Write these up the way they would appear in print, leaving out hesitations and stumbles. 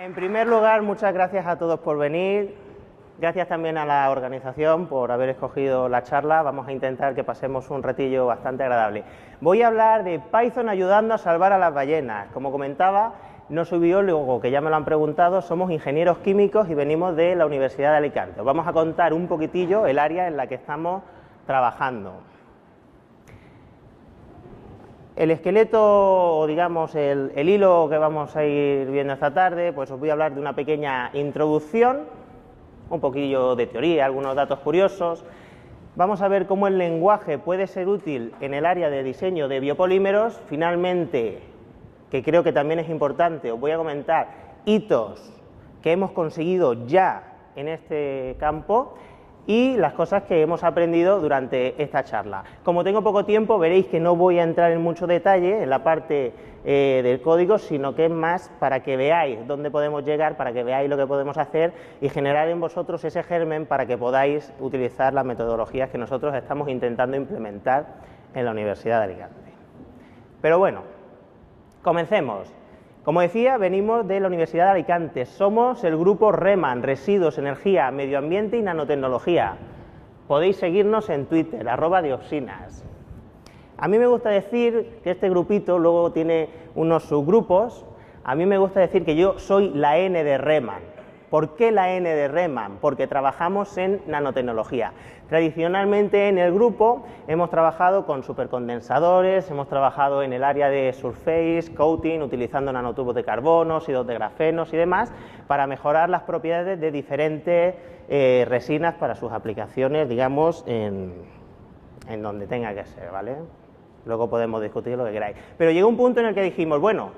En primer lugar, muchas gracias a todos por venir. Gracias también a la organización por haber escogido la charla. Vamos a intentar que pasemos un ratillo bastante agradable. Voy a hablar de Python ayudando a salvar a las ballenas. Como comentaba, no soy biólogo, que ya me lo han preguntado, somos ingenieros químicos y venimos de la Universidad de Alicante. Os vamos a contar un poquitillo el área en la que estamos trabajando. El esqueleto, o digamos el hilo que vamos a ir viendo esta tarde, pues os voy a hablar de una pequeña introducción, un poquillo de teoría, algunos datos curiosos. Vamos a ver cómo el lenguaje puede ser útil en el área de diseño de biopolímeros. Finalmente, que creo que también es importante, os voy a comentar hitos que hemos conseguido ya en este campo y las cosas que hemos aprendido durante esta charla. Como tengo poco tiempo, veréis que no voy a entrar en mucho detalle en la parte del código, sino que es más para que veáis dónde podemos llegar, para que veáis lo que podemos hacer y generar en vosotros ese germen para que podáis utilizar las metodologías que nosotros estamos intentando implementar en la Universidad de Alicante. Pero bueno, comencemos. Como decía, venimos de la Universidad de Alicante, somos el grupo REMAN, Residuos, Energía, Medio Ambiente y Nanotecnología. Podéis seguirnos en Twitter, @Dioxinas. A mí me gusta decir que este grupito luego tiene unos subgrupos. A mí me gusta decir que yo soy la N de REMAN. ¿Por qué la N de REMAN? Porque trabajamos en nanotecnología. Tradicionalmente en el grupo hemos trabajado con supercondensadores, hemos trabajado en el área de surface, coating, utilizando nanotubos de carbono, óxidos de grafenos y demás, para mejorar las propiedades de diferentes resinas para sus aplicaciones, digamos, en donde tenga que ser, ¿vale? Luego podemos discutir lo que queráis. Pero llegó un punto en el que dijimos, bueno,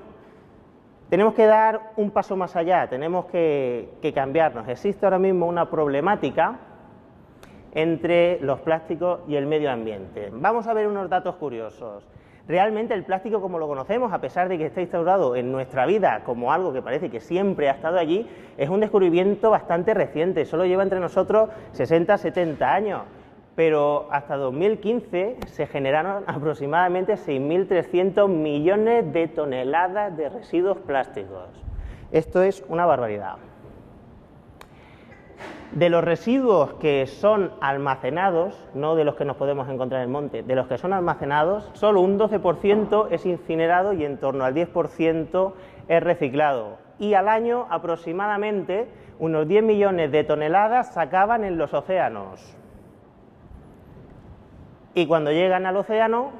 tenemos que dar un paso más allá, tenemos que cambiarnos. Existe ahora mismo una problemática entre los plásticos y el medio ambiente. Vamos a ver unos datos curiosos. Realmente el plástico como lo conocemos, a pesar de que está instaurado en nuestra vida como algo que parece que siempre ha estado allí, es un descubrimiento bastante reciente, solo lleva entre nosotros 60, 70 años. Pero hasta 2015 se generaron aproximadamente 6.300 millones de toneladas de residuos plásticos. Esto es una barbaridad. De los residuos que son almacenados, no de los que nos podemos encontrar en el monte, de los que son almacenados, solo un 12% es incinerado y en torno al 10% es reciclado. Y al año aproximadamente unos 10 millones de toneladas se acaban en los océanos. Y cuando llegan al océano,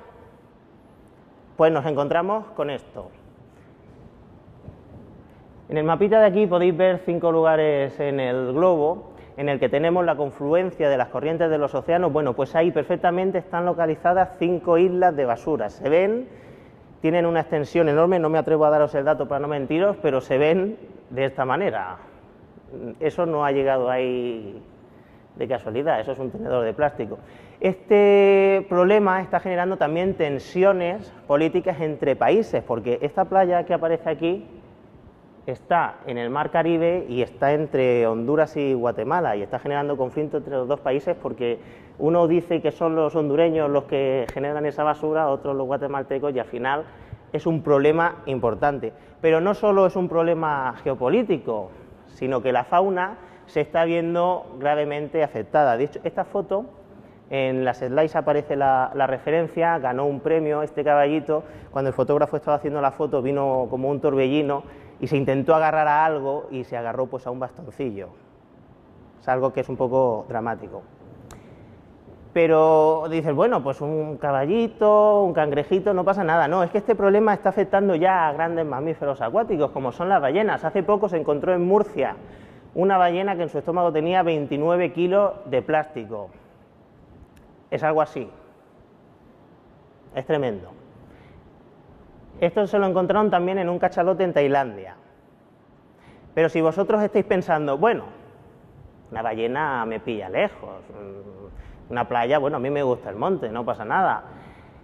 pues nos encontramos con esto. En el mapita de aquí podéis ver 5 lugares en el globo en el que tenemos la confluencia de las corrientes de los océanos. Bueno, pues ahí perfectamente están localizadas 5 islas de basura. Se ven, tienen una extensión enorme, no me atrevo a daros el dato para no mentiros, pero se ven de esta manera. Eso no ha llegado ahí de casualidad, eso es un tenedor de plástico. Este problema está generando también tensiones políticas entre países, porque esta playa que aparece aquí está en el Mar Caribe y está entre Honduras y Guatemala, y está generando conflicto entre los dos países porque uno dice que son los hondureños los que generan esa basura, otros los guatemaltecos, y al final es un problema importante. Pero no solo es un problema geopolítico, sino que la fauna se está viendo gravemente afectada. De hecho, esta foto, en las slides aparece la referencia, ganó un premio este caballito, cuando el fotógrafo estaba haciendo la foto vino como un torbellino y se intentó agarrar a algo y se agarró pues a un bastoncillo. Es algo que es un poco dramático. Pero dices, bueno, pues un caballito, un cangrejito, no pasa nada. No, es que este problema está afectando ya a grandes mamíferos acuáticos, como son las ballenas. Hace poco se encontró en Murcia una ballena que en su estómago tenía 29 kilos de plástico. Es algo así. Es tremendo. Esto se lo encontraron también en un cachalote en Tailandia. Pero si vosotros estáis pensando, bueno, una ballena me pilla lejos, una playa, bueno, a mí me gusta el monte, no pasa nada.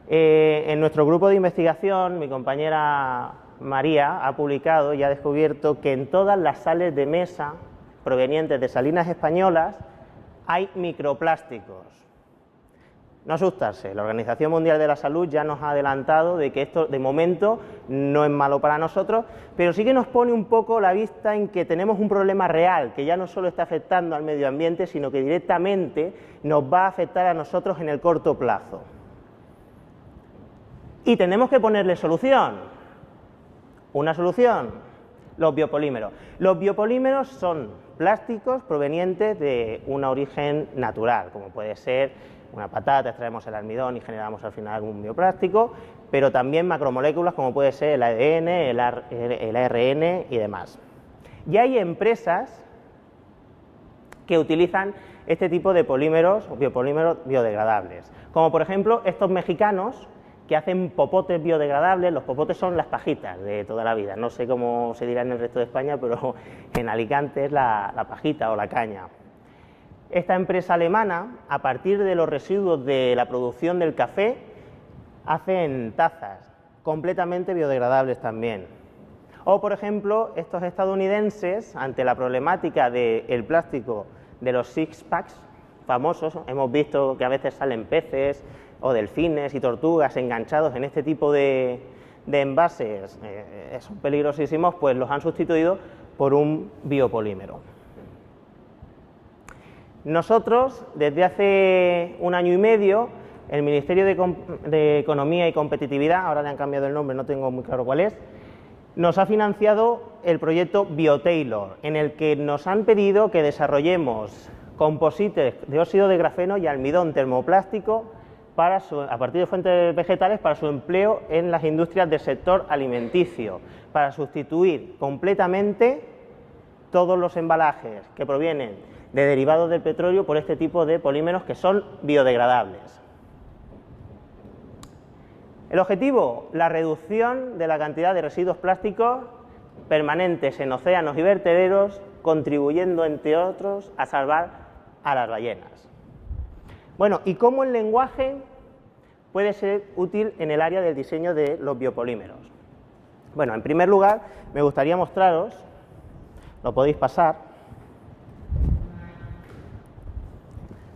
En nuestro grupo de investigación, mi compañera María ha publicado y ha descubierto que en todas las sales de mesa provenientes de salinas españolas hay microplásticos. No asustarse, la Organización Mundial de la Salud ya nos ha adelantado de que esto de momento no es malo para nosotros, pero sí que nos pone un poco la vista en que tenemos un problema real, que ya no solo está afectando al medio ambiente, sino que directamente nos va a afectar a nosotros en el corto plazo. Y tenemos que ponerle solución. Una solución, los biopolímeros. Los biopolímeros son plásticos provenientes de un origen natural, como puede ser una patata, extraemos el almidón y generamos al final un bioplástico, pero también macromoléculas como puede ser el ADN, el ARN y demás. Y hay empresas que utilizan este tipo de polímeros o biopolímeros biodegradables, como por ejemplo estos mexicanos que hacen popotes biodegradables. Los popotes son las pajitas de toda la vida, no sé cómo se dirá en el resto de España, pero en Alicante es la pajita o la caña. Esta empresa alemana, a partir de los residuos de la producción del café, hacen tazas completamente biodegradables también. O, por ejemplo, estos estadounidenses, ante la problemática del plástico de los six-packs famosos, hemos visto que a veces salen peces o delfines y tortugas enganchados en este tipo de envases, son peligrosísimos, pues los han sustituido por un biopolímero. Nosotros, desde hace 1 año y medio, el Ministerio de Economía y Competitividad, ahora le han cambiado el nombre, no tengo muy claro cuál es, nos ha financiado el proyecto BioTailor, en el que nos han pedido que desarrollemos composites de óxido de grafeno y almidón termoplástico a partir de fuentes vegetales para su empleo en las industrias del sector alimenticio, para sustituir completamente todos los embalajes que provienen de derivados del petróleo por este tipo de polímeros que son biodegradables. El objetivo, la reducción de la cantidad de residuos plásticos permanentes en océanos y vertederos, contribuyendo, entre otros, a salvar a las ballenas. Bueno, ¿y cómo el lenguaje puede ser útil en el área del diseño de los biopolímeros? Bueno, en primer lugar, me gustaría mostraros, lo podéis pasar,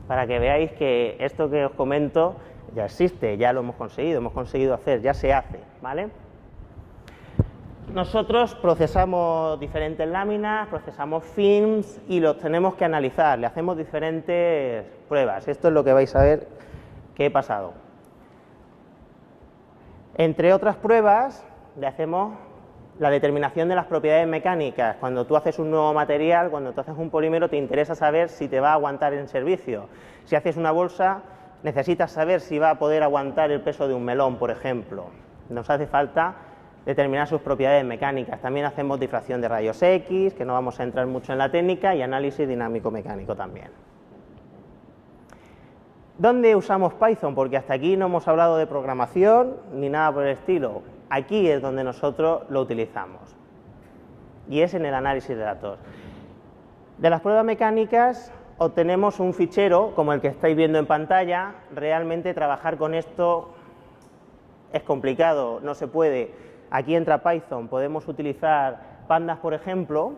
para que veáis que esto que os comento ya existe, ya lo hemos conseguido hacer, ya se hace, ¿vale? Nosotros procesamos diferentes láminas, procesamos films y los tenemos que analizar, le hacemos diferentes pruebas. Esto es lo que vais a ver que he pasado. Entre otras pruebas, le hacemos la determinación de las propiedades mecánicas. Cuando tú haces un nuevo material, cuando tú haces un polímero, te interesa saber si te va a aguantar en servicio. Si haces una bolsa, necesitas saber si va a poder aguantar el peso de un melón, por ejemplo. Nos hace falta determinar sus propiedades mecánicas. También hacemos difracción de rayos X, que no vamos a entrar mucho en la técnica, y análisis dinámico-mecánico también. ¿Dónde usamos Python? Porque hasta aquí no hemos hablado de programación ni nada por el estilo. Aquí es donde nosotros lo utilizamos, y es en el análisis de datos. De las pruebas mecánicas obtenemos un fichero como el que estáis viendo en pantalla. Realmente trabajar con esto es complicado, no se puede. Aquí entra Python, podemos utilizar pandas, por ejemplo,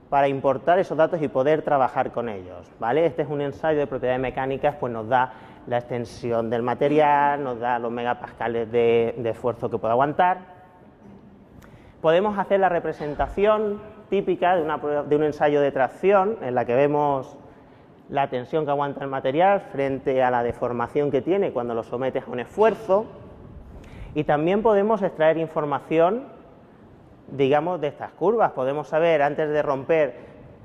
para importar esos datos y poder trabajar con ellos, ¿vale? Este es un ensayo de propiedades mecánicas, pues nos da la extensión del material, nos da los megapascales de esfuerzo que puede aguantar. Podemos hacer la representación típica de un ensayo de tracción, en la que vemos la tensión que aguanta el material frente a la deformación que tiene cuando lo sometes a un esfuerzo. Y también podemos extraer información, digamos, de estas curvas. Podemos saber, antes de romper,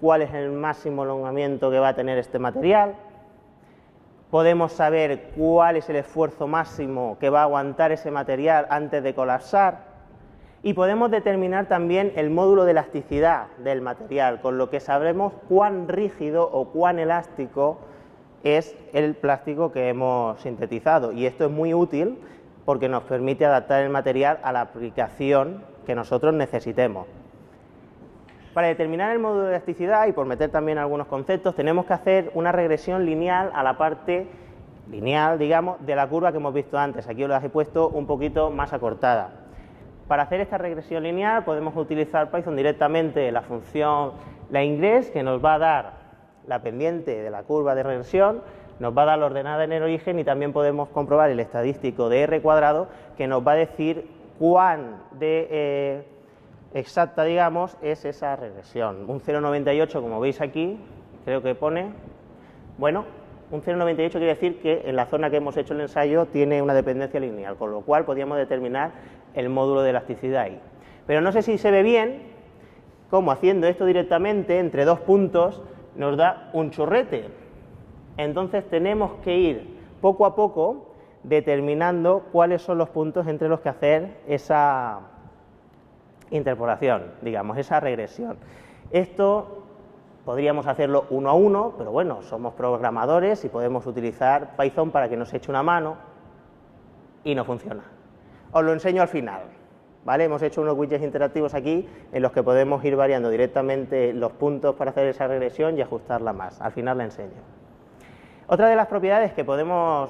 cuál es el máximo alongamiento que va a tener este material. Podemos saber cuál es el esfuerzo máximo que va a aguantar ese material antes de colapsar. Y podemos determinar también el módulo de elasticidad del material, con lo que sabremos cuán rígido o cuán elástico es el plástico que hemos sintetizado. Y esto es muy útil porque nos permite adaptar el material a la aplicación que nosotros necesitemos. Para determinar el módulo de elasticidad, y por meter también algunos conceptos, tenemos que hacer una regresión lineal a la parte lineal, digamos, de la curva que hemos visto antes. Aquí os las he puesto un poquito más acortada. Para hacer esta regresión lineal podemos utilizar Python directamente la función laIngress, que nos va a dar la pendiente de la curva de regresión, nos va a dar la ordenada en el origen y también podemos comprobar el estadístico de R², que nos va a decir cuán de exacta, digamos, es esa regresión. Un 0,98, como veis aquí, creo que pone, bueno, un 0,98 quiere decir que en la zona que hemos hecho el ensayo tiene una dependencia lineal, con lo cual podríamos determinar el módulo de elasticidad ahí. Pero no sé si se ve bien cómo haciendo esto directamente entre dos puntos nos da un chorrete. Entonces tenemos que ir poco a poco determinando cuáles son los puntos entre los que hacer esa interpolación, digamos, esa regresión. Esto podríamos hacerlo uno a uno, pero bueno, somos programadores y podemos utilizar Python para que nos eche una mano y no funciona. Os lo enseño al final, ¿vale? Hemos hecho unos widgets interactivos aquí en los que podemos ir variando directamente los puntos para hacer esa regresión y ajustarla más. Al final la enseño. Otra de las propiedades que podemos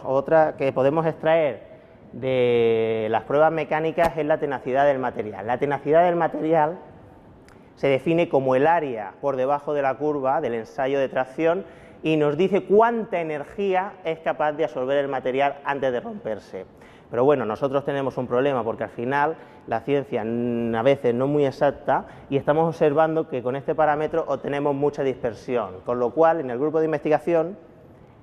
extraer de las pruebas mecánicas es la tenacidad del material. La tenacidad del material se define como el área por debajo de la curva del ensayo de tracción y nos dice cuánta energía es capaz de absorber el material antes de romperse. Pero bueno, nosotros tenemos un problema porque al final la ciencia a veces no es muy exacta y estamos observando que con este parámetro obtenemos mucha dispersión, con lo cual en el grupo de investigación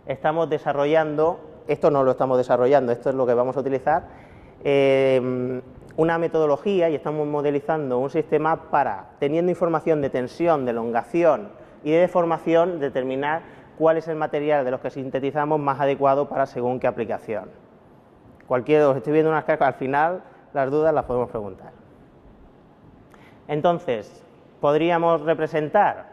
estamos desarrollando, esto no lo estamos desarrollando, esto es lo que vamos a utilizar, una metodología y estamos modelizando un sistema para, teniendo información de tensión, de elongación y de deformación, determinar cuál es el material de los que sintetizamos más adecuado para según qué aplicación. Os estoy viendo unas caras, al final las dudas las podemos preguntar. Entonces, podríamos representar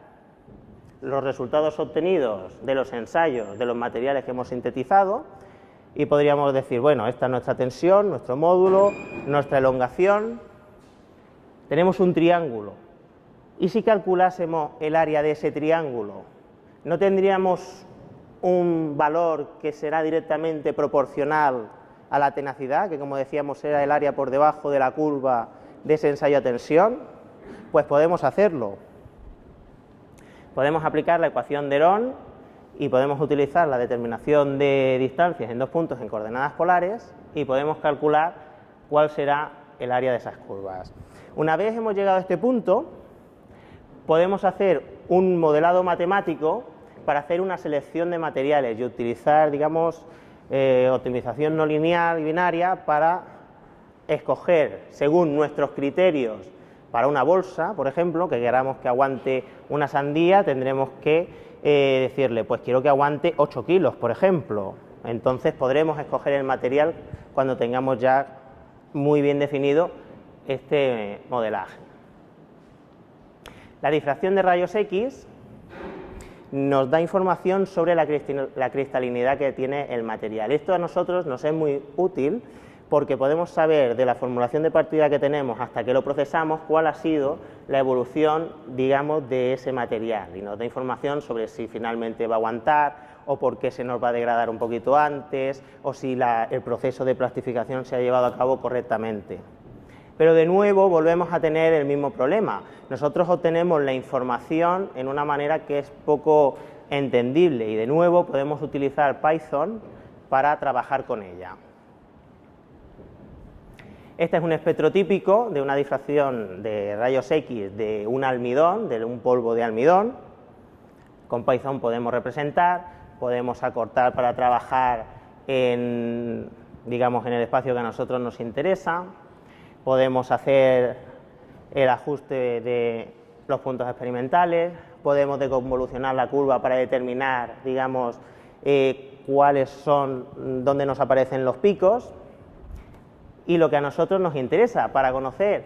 los resultados obtenidos de los ensayos de los materiales que hemos sintetizado y podríamos decir, bueno, esta es nuestra tensión, nuestro módulo, nuestra elongación. Tenemos un triángulo y si calculásemos el área de ese triángulo, ¿no tendríamos un valor que será directamente proporcional a la tenacidad, que como decíamos era el área por debajo de la curva de ese ensayo a tensión? Pues podemos hacerlo. Podemos aplicar la ecuación de Herón y podemos utilizar la determinación de distancias en dos puntos en coordenadas polares y podemos calcular cuál será el área de esas curvas. Una vez hemos llegado a este punto, podemos hacer un modelado matemático para hacer una selección de materiales y utilizar, digamos, optimización no lineal y binaria para escoger, según nuestros criterios, para una bolsa, por ejemplo, que queramos que aguante una sandía, tendremos que decirle, pues quiero que aguante 8 kilos, por ejemplo. Entonces podremos escoger el material cuando tengamos ya muy bien definido este modelaje. La difracción de rayos X nos da información sobre la cristalinidad que tiene el material. Esto a nosotros nos es muy útil porque podemos saber de la formulación de partida que tenemos hasta que lo procesamos cuál ha sido la evolución, digamos, de ese material y nos da información sobre si finalmente va a aguantar o por qué se nos va a degradar un poquito antes o si el proceso de plastificación se ha llevado a cabo correctamente. Pero de nuevo volvemos a tener el mismo problema. Nosotros obtenemos la información en una manera que es poco entendible y de nuevo podemos utilizar Python para trabajar con ella. Este es un espectro típico de una difracción de rayos X de un almidón, de un polvo de almidón. Con Python podemos representar, podemos acortar para trabajar en, digamos, en el espacio que a nosotros nos interesa. Podemos hacer el ajuste de los puntos experimentales, podemos deconvolucionar la curva para determinar, digamos, cuáles son, dónde nos aparecen los picos y lo que a nosotros nos interesa para conocer,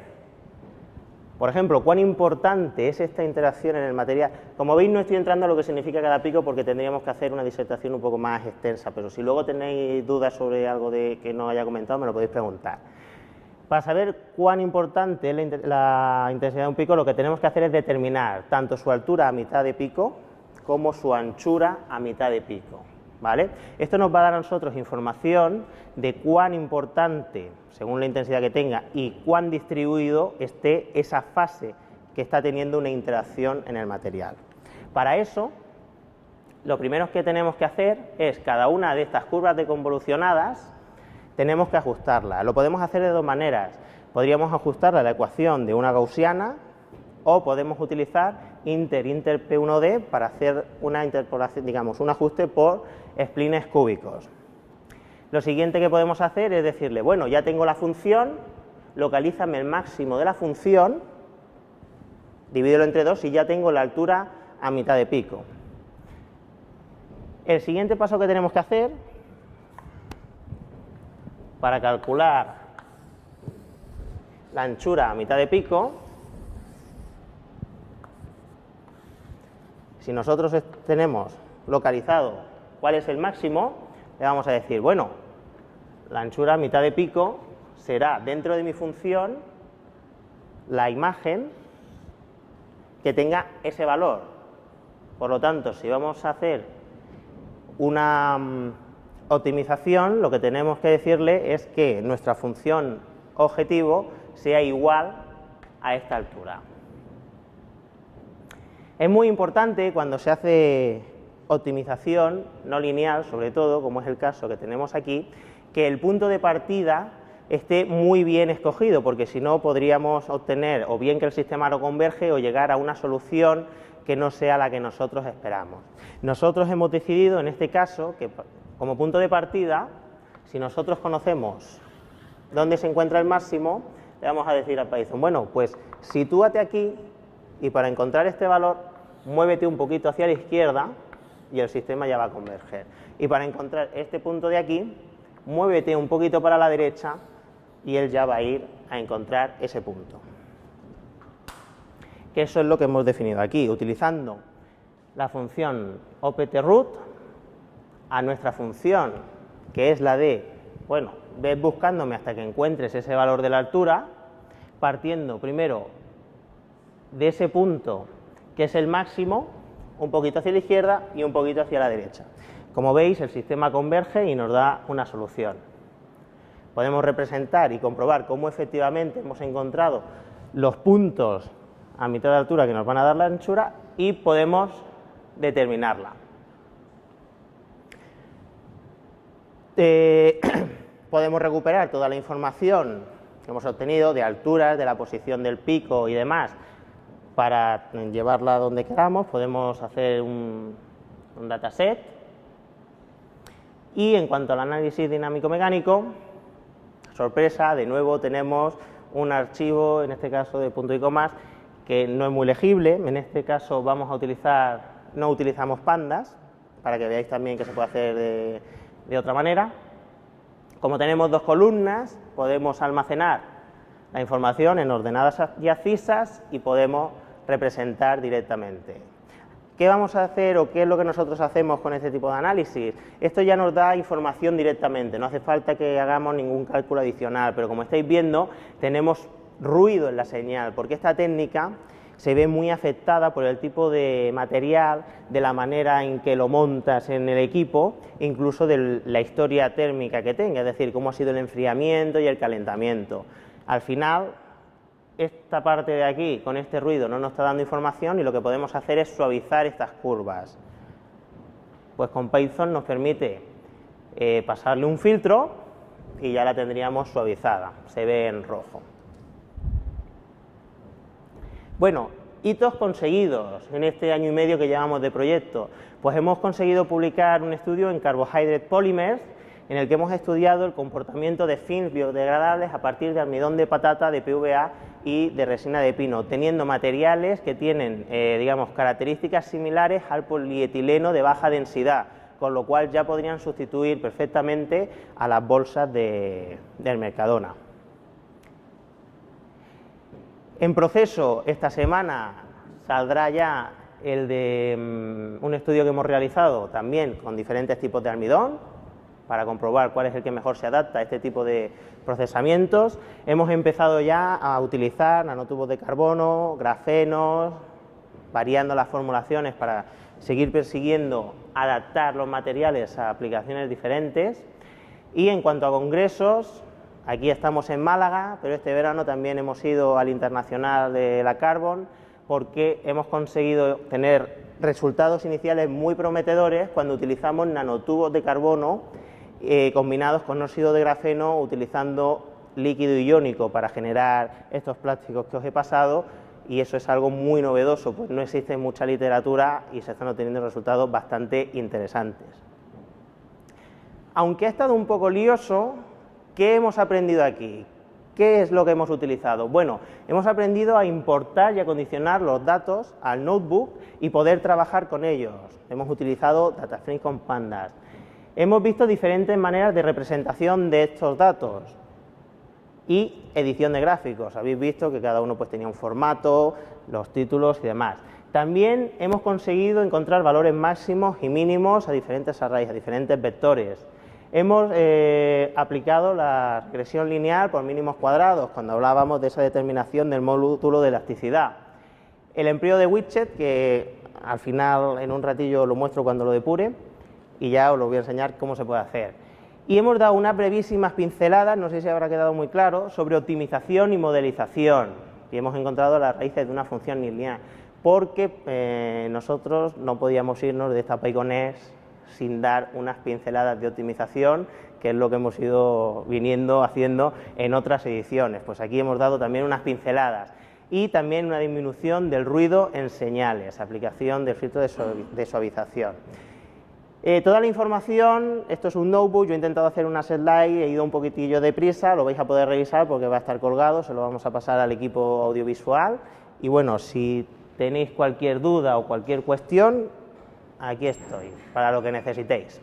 por ejemplo, cuán importante es esta interacción en el material. Como veis, no estoy entrando a lo que significa cada pico porque tendríamos que hacer una disertación un poco más extensa, pero si luego tenéis dudas sobre algo que no haya comentado, me lo podéis preguntar. Para saber cuán importante es la intensidad de un pico, lo que tenemos que hacer es determinar tanto su altura a mitad de pico como su anchura a mitad de pico, ¿vale? Esto nos va a dar a nosotros información de cuán importante, según la intensidad que tenga, y cuán distribuido esté esa fase que está teniendo una interacción en el material. Para eso lo primero que tenemos que hacer es cada una de estas curvas deconvolucionadas tenemos que ajustarla. Lo podemos hacer de dos maneras. Podríamos ajustarla a la ecuación de una gaussiana o podemos utilizar inter P1D para hacer una interpolación, digamos, un ajuste por splines cúbicos. Lo siguiente que podemos hacer es decirle, bueno, ya tengo la función, localízame el máximo de la función, divídelo entre 2 y ya tengo la altura a mitad de pico. El siguiente paso que tenemos que hacer para calcular la anchura a mitad de pico, si nosotros tenemos localizado cuál es el máximo, le vamos a decir, bueno, la anchura a mitad de pico será dentro de mi función la imagen que tenga ese valor. Por lo tanto, si vamos a hacer una optimización, lo que tenemos que decirle es que nuestra función objetivo sea igual a esta altura. Es muy importante cuando se hace optimización no lineal, sobre todo, como es el caso que tenemos aquí, que el punto de partida esté muy bien escogido, porque si no podríamos obtener o bien que el sistema no converge o llegar a una solución que no sea la que nosotros esperamos. Nosotros hemos decidido en este caso que como punto de partida, si nosotros conocemos dónde se encuentra el máximo, le vamos a decir a Python, bueno, pues sitúate aquí y para encontrar este valor, muévete un poquito hacia la izquierda y el sistema ya va a converger. Y para encontrar este punto de aquí, muévete un poquito para la derecha y él ya va a ir a encontrar ese punto. Que eso es lo que hemos definido aquí, utilizando la función optroot a nuestra función, que es la de, bueno, ves buscándome hasta que encuentres ese valor de la altura, partiendo primero de ese punto que es el máximo, un poquito hacia la izquierda y un poquito hacia la derecha. Como veis, el sistema converge y nos da una solución. Podemos representar y comprobar cómo efectivamente hemos encontrado los puntos a mitad de altura que nos van a dar la anchura y podemos determinarla. Podemos recuperar toda la información que hemos obtenido de alturas, de la posición del pico y demás para llevarla donde queramos. Podemos hacer un dataset. Y en cuanto al análisis dinámico-mecánico, sorpresa, de nuevo tenemos un archivo, en este caso de punto y comas, que no es muy legible. En este caso vamos a utilizar, no utilizamos pandas, para que veáis también que se puede hacer de otra manera. Como tenemos dos columnas, podemos almacenar la información en ordenadas y abscisas y podemos representar directamente. ¿Qué vamos a hacer o qué es lo que nosotros hacemos con este tipo de análisis? Esto ya nos da información directamente, no hace falta que hagamos ningún cálculo adicional, pero como estáis viendo, tenemos ruido en la señal, porque esta técnica se ve muy afectada por el tipo de material, de la manera en que lo montas en el equipo, incluso de la historia térmica que tenga, es decir, cómo ha sido el enfriamiento y el calentamiento. Al final, esta parte de aquí, con este ruido, no nos está dando información y lo que podemos hacer es suavizar estas curvas. Pues con Python nos permite pasarle un filtro y ya la tendríamos suavizada, se ve en rojo. Bueno, hitos conseguidos en este año y medio que llevamos de proyecto. Pues hemos conseguido publicar un estudio en Carbohydrate Polymers en el que hemos estudiado el comportamiento de films biodegradables a partir de almidón de patata, de PVA y de resina de pino, teniendo materiales que tienen, digamos, características similares al polietileno de baja densidad, con lo cual ya podrían sustituir perfectamente a las bolsas del Mercadona. En proceso, esta semana saldrá ya el de un estudio que hemos realizado también con diferentes tipos de almidón para comprobar cuál es el que mejor se adapta a este tipo de procesamientos. Hemos empezado ya a utilizar nanotubos de carbono, grafenos, variando las formulaciones para seguir persiguiendo adaptar los materiales a aplicaciones diferentes. Y en cuanto a congresos, aquí estamos en Málaga, pero este verano también hemos ido al Internacional de la Carbon porque hemos conseguido tener resultados iniciales muy prometedores cuando utilizamos nanotubos de carbono combinados con óxido de grafeno, utilizando líquido iónico para generar estos plásticos que os he pasado, y eso es algo muy novedoso, pues no existe mucha literatura y se están obteniendo resultados bastante interesantes. Aunque ha estado un poco lioso, ¿qué hemos aprendido aquí? ¿Qué es lo que hemos utilizado? Bueno, hemos aprendido a importar y acondicionar los datos al notebook y poder trabajar con ellos. Hemos utilizado DataFrame con Pandas. Hemos visto diferentes maneras de representación de estos datos y edición de gráficos. Habéis visto que cada uno pues tenía un formato, los títulos y demás. También hemos conseguido encontrar valores máximos y mínimos a diferentes arrays, a diferentes vectores. Hemos aplicado la regresión lineal por mínimos cuadrados, cuando hablábamos de esa determinación del módulo de elasticidad. El empleo de widget, que al final en un ratillo lo muestro cuando lo depure, y ya os lo voy a enseñar cómo se puede hacer. Y hemos dado unas brevísimas pinceladas, no sé si habrá quedado muy claro, sobre optimización y modelización. Y hemos encontrado las raíces de una función lineal, porque nosotros no podíamos irnos de esta PyConEx sin dar unas pinceladas de optimización, que es lo que hemos ido haciendo en otras ediciones. Pues aquí hemos dado también unas pinceladas y también una disminución del ruido en señales, aplicación del filtro de suavización. Toda la información, esto es un notebook, yo he intentado hacer una slide, he ido un poquitillo deprisa, lo vais a poder revisar porque va a estar colgado, se lo vamos a pasar al equipo audiovisual, y bueno, si tenéis cualquier duda o cualquier cuestión, aquí estoy, para lo que necesitéis.